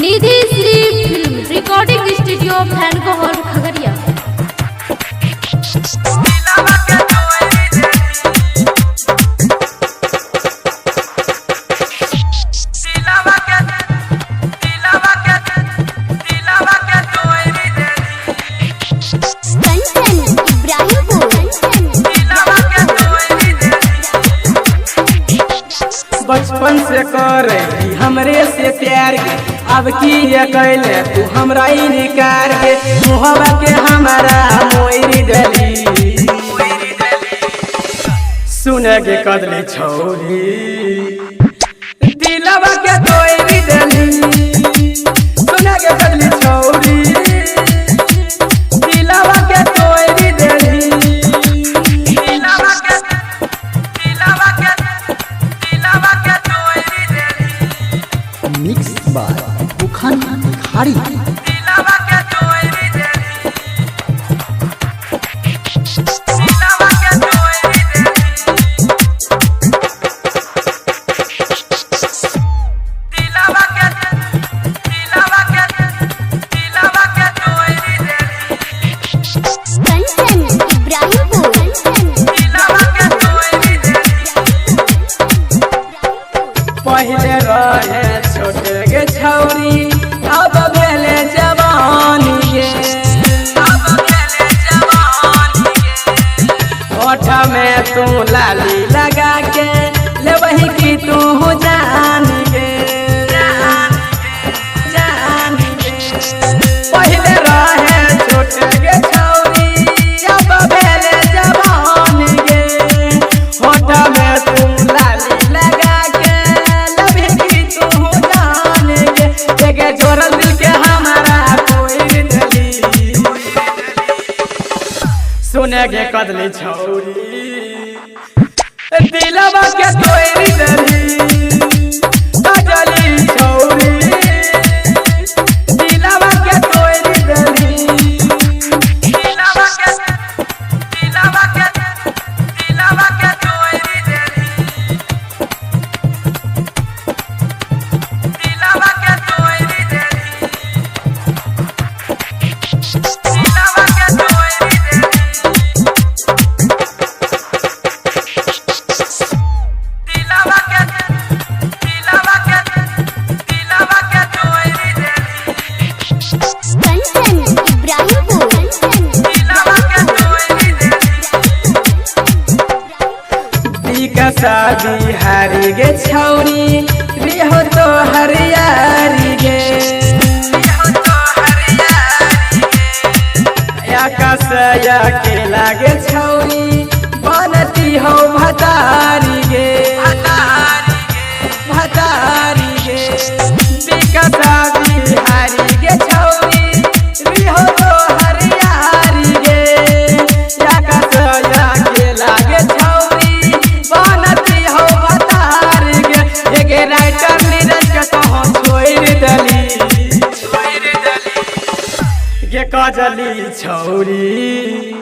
निधि Shri film recording studio फैनकोहर खगड़िया। बचपन से करे हमरे से प्यार के, अब की ये कैले तू हमरा इनकार के, मुहब्बत के हमारा मोइरी दली सुने के कदली छोरी दिलवा के तोरी दली सुने के कदली छोरी दिलवा के तोरी दली मिक्स बाय बुखान खाड़ी। पहले रहे छोटे गे छौरी, अब भेले जवानी गे, होठ में तू लाली लगा के ले वही की तू जानी गे जानी गे। पहले रहे छोटे गे छौरी, अब भेले जवानी गे, होठ में तू लाली लगा के जोरल दिल के हमारा कोई दली सुने के कदली छौरी दिलवा के तोरी दली कजली छौरी दिलवा के तोरी दली दिलवा के तोरी दली शादी हारी गे छौरी रिहो तो हरियारी गे, आकाशया के लागे छौरी बनती हो भतारी गे भतारी गे। शादी हारी गे छौरी रिहो तो हरियारी गे, आकाशया के लागे छौरी बनती हो भतारी गे। राइटर नीरज के तो छोड़ दली गे कजली छौरी।